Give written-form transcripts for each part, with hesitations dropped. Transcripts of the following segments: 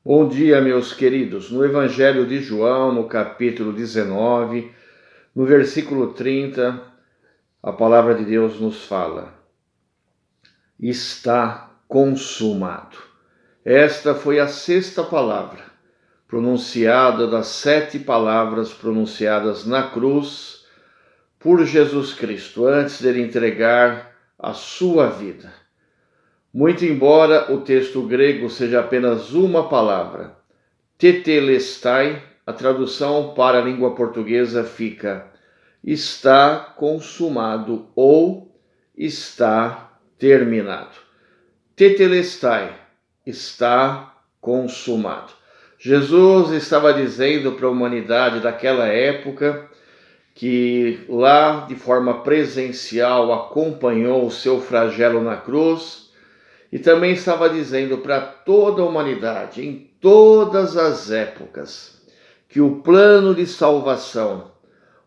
Bom dia, meus queridos. No Evangelho de João, no capítulo 19, no versículo 30, a palavra de Deus nos fala: está consumado. Esta foi a sexta palavra pronunciada das 7 palavras pronunciadas na cruz por Jesus Cristo, antes de ele entregar a sua vida. Muito embora o texto grego seja apenas uma palavra, tetelestai, a tradução para a língua portuguesa fica está consumado ou está terminado. Tetelestai, está consumado. Jesus estava dizendo para a humanidade daquela época, que lá de forma presencial acompanhou o seu flagelo na cruz, e também estava dizendo para toda a humanidade, em todas as épocas, que o plano de salvação,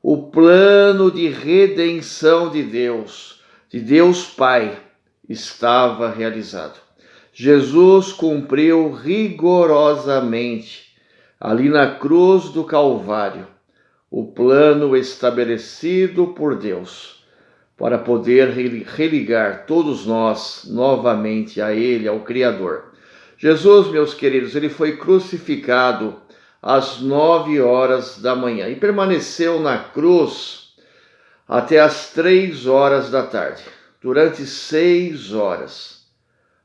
o plano de redenção de Deus Pai, estava realizado. Jesus cumpriu rigorosamente, ali na cruz do Calvário, o plano estabelecido por Deus, para poder religar todos nós novamente a Ele, ao Criador. Jesus, meus queridos, ele foi crucificado às 9 horas da manhã e permaneceu na cruz até às 3 horas da tarde, durante 6 horas.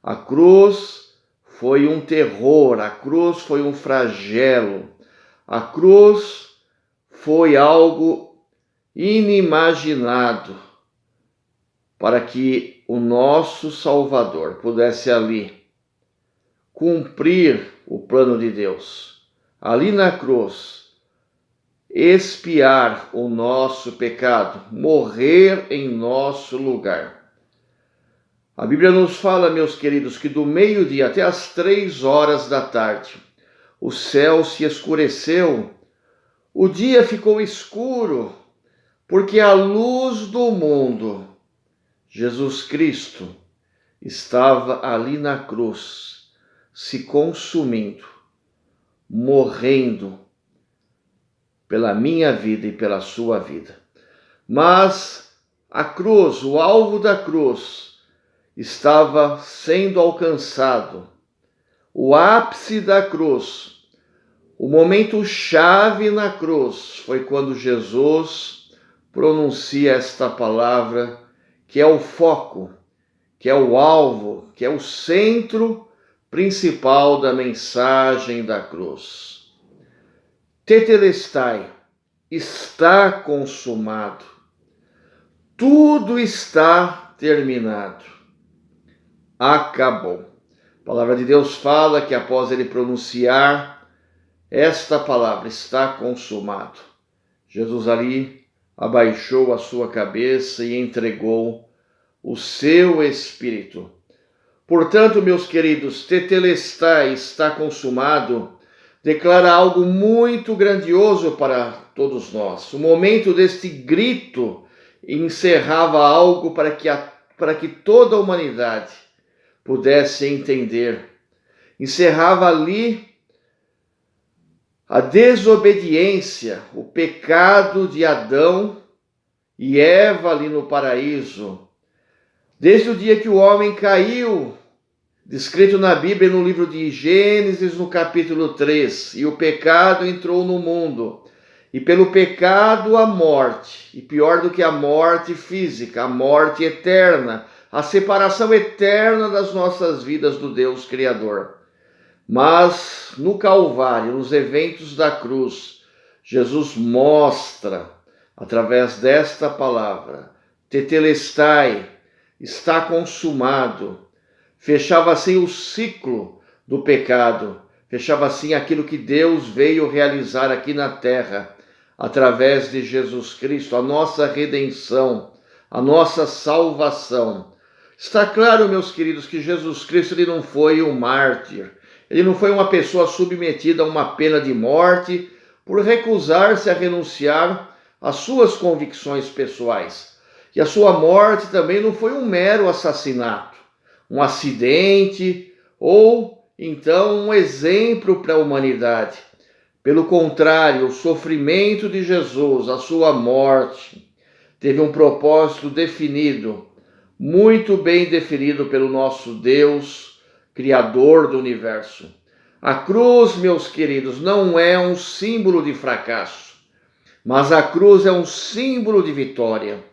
A cruz foi um terror, a cruz foi um flagelo, a cruz foi algo inimaginado, para que o nosso Salvador pudesse ali cumprir o plano de Deus, ali na cruz, expiar o nosso pecado, morrer em nosso lugar. A Bíblia nos fala, meus queridos, que do meio-dia até as 3 horas da tarde, o céu se escureceu, o dia ficou escuro, porque a luz do mundo, Jesus Cristo, estava ali na cruz, se consumindo, morrendo pela minha vida e pela sua vida. Mas a cruz, o alvo da cruz, estava sendo alcançado. O ápice da cruz, o momento chave na cruz, foi quando Jesus pronuncia esta palavra, que é o foco, que é o alvo, que é o centro principal da mensagem da cruz. Tetelestai, está consumado. Tudo está terminado. Acabou. A palavra de Deus fala que após ele pronunciar esta palavra, está consumado, Jesus ali abaixou a sua cabeça e entregou o seu espírito. Portanto, meus queridos, tetelestai, está consumado, declara algo muito grandioso para todos nós. O momento deste grito encerrava algo para que toda a humanidade pudesse entender. Encerrava ali a desobediência, o pecado de Adão e Eva ali no paraíso. Desde o dia que o homem caiu, descrito na Bíblia no livro de Gênesis, no capítulo 3, e o pecado entrou no mundo, e pelo pecado a morte, e pior do que a morte física, a morte eterna, a separação eterna das nossas vidas do Deus Criador. Mas no Calvário, nos eventos da cruz, Jesus mostra, através desta palavra, tetelestai, está consumado. Fechava assim o ciclo do pecado, fechava assim aquilo que Deus veio realizar aqui na terra, através de Jesus Cristo, a nossa redenção, a nossa salvação. Está claro, meus queridos, que Jesus Cristo ele não foi um mártir, ele não foi uma pessoa submetida a uma pena de morte por recusar-se a renunciar às suas convicções pessoais. E a sua morte também não foi um mero assassinato, um acidente ou então, um exemplo para a humanidade. Pelo contrário, o sofrimento de Jesus, a sua morte, teve um propósito definido, muito bem definido pelo nosso Deus, Criador do universo. A cruz, meus queridos, não é um símbolo de fracasso, mas a cruz é um símbolo de vitória.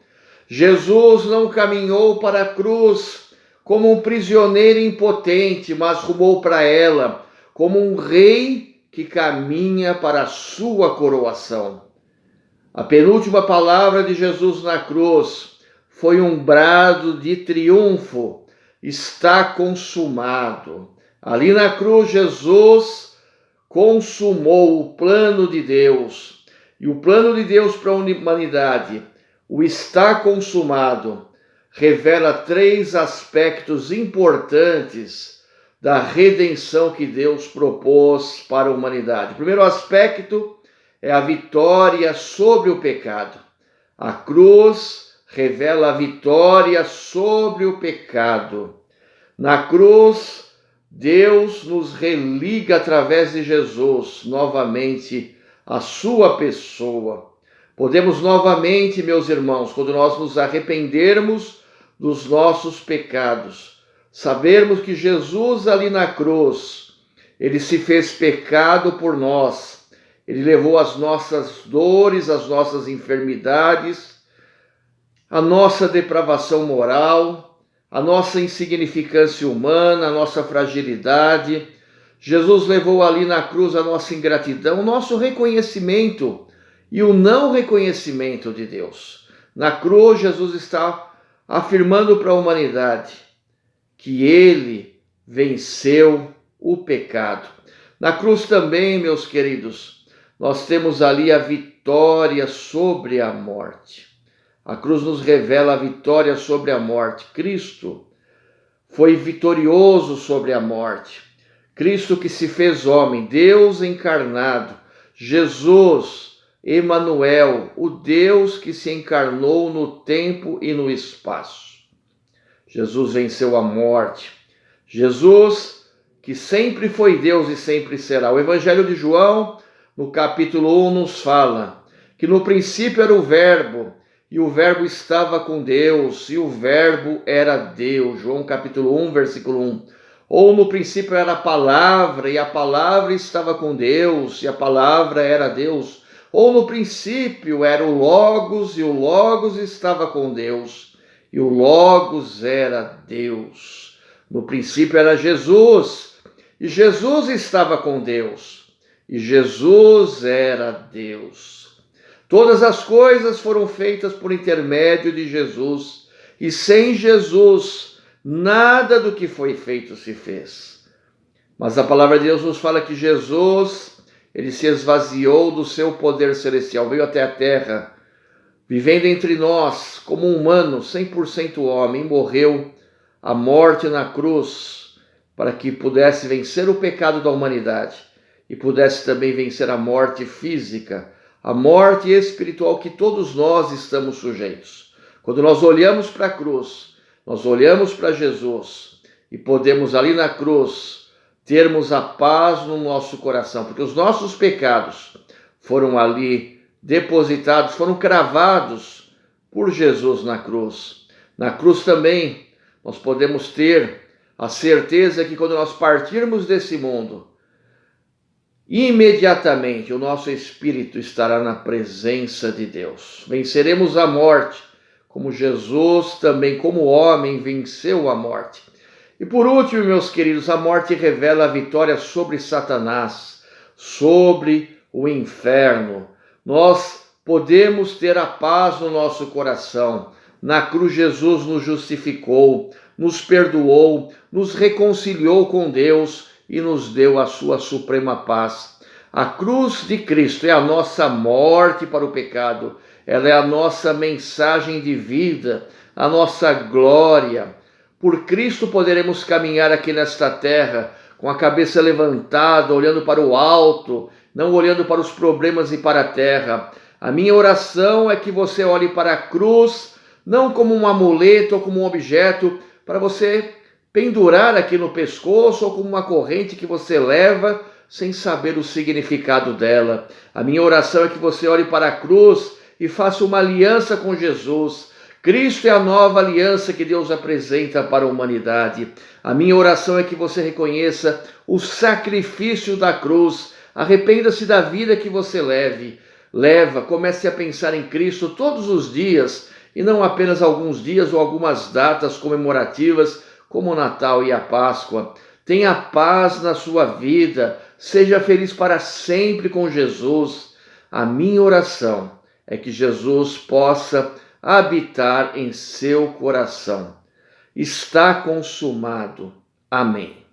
Jesus não caminhou para a cruz como um prisioneiro impotente, mas rumou para ela como um rei que caminha para a sua coroação. A penúltima palavra de Jesus na cruz foi um brado de triunfo: está consumado. Ali na cruz, Jesus consumou o plano de Deus. E o plano de Deus para a humanidade, o está consumado, revela 3 aspectos importantes da redenção que Deus propôs para a humanidade. O primeiro aspecto é a vitória sobre o pecado. A cruz revela a vitória sobre o pecado. Na cruz, Deus nos religa através de Jesus novamente a sua pessoa. Podemos novamente, meus irmãos, quando nós nos arrependermos dos nossos pecados, sabermos que Jesus ali na cruz, ele se fez pecado por nós, ele levou as nossas dores, as nossas enfermidades, a nossa depravação moral, a nossa insignificância humana, a nossa fragilidade. Jesus levou ali na cruz a nossa ingratidão, o nosso reconhecimento e o não reconhecimento de Deus. Na cruz, Jesus está afirmando para a humanidade que ele venceu o pecado. Na cruz também, meus queridos, nós temos ali a vitória sobre a morte. A cruz nos revela a vitória sobre a morte. Cristo foi vitorioso sobre a morte. Cristo que se fez homem, Deus encarnado, Jesus, Emanuel, o Deus que se encarnou no tempo e no espaço. Jesus venceu a morte. Jesus, que sempre foi Deus e sempre será. O Evangelho de João, no capítulo 1, nos fala que no princípio era o Verbo, e o Verbo estava com Deus, e o Verbo era Deus. João capítulo 1, versículo 1. Ou no princípio era a palavra, e a palavra estava com Deus, e a palavra era Deus. Ou no princípio era o Logos, e o Logos estava com Deus, e o Logos era Deus. No princípio era Jesus, e Jesus estava com Deus, e Jesus era Deus. Todas as coisas foram feitas por intermédio de Jesus, e sem Jesus, nada do que foi feito se fez. Mas a palavra de Deus nos fala que Jesus, ele se esvaziou do seu poder celestial, veio até a terra, vivendo entre nós como um humano, 100% homem, morreu a morte na cruz, para que pudesse vencer o pecado da humanidade e pudesse também vencer a morte física, a morte espiritual que todos nós estamos sujeitos. Quando nós olhamos para a cruz, nós olhamos para Jesus e podemos ali na cruz termos a paz no nosso coração, porque os nossos pecados foram ali depositados, foram cravados por Jesus na cruz. Na cruz também nós podemos ter a certeza que quando nós partirmos desse mundo, imediatamente o nosso espírito estará na presença de Deus. Venceremos a morte, como Jesus também, como homem, venceu a morte. E por último, meus queridos, a morte revela a vitória sobre Satanás, sobre o inferno. Nós podemos ter a paz no nosso coração. Na cruz, Jesus nos justificou, nos perdoou, nos reconciliou com Deus e nos deu a sua suprema paz. A cruz de Cristo é a nossa morte para o pecado, ela é a nossa mensagem de vida, a nossa glória. Por Cristo poderemos caminhar aqui nesta terra com a cabeça levantada, olhando para o alto, não olhando para os problemas e para a terra. A minha oração é que você olhe para a cruz, não como um amuleto ou como um objeto, para você pendurar aqui no pescoço ou como uma corrente que você leva sem saber o significado dela. A minha oração é que você olhe para a cruz e faça uma aliança com Jesus. Cristo é a nova aliança que Deus apresenta para a humanidade. A minha oração é que você reconheça o sacrifício da cruz. Arrependa-se da vida que você comece a pensar em Cristo todos os dias e não apenas alguns dias ou algumas datas comemorativas como o Natal e a Páscoa. Tenha paz na sua vida, seja feliz para sempre com Jesus. A minha oração é que Jesus possa habitar em seu coração. Está consumado. Amém.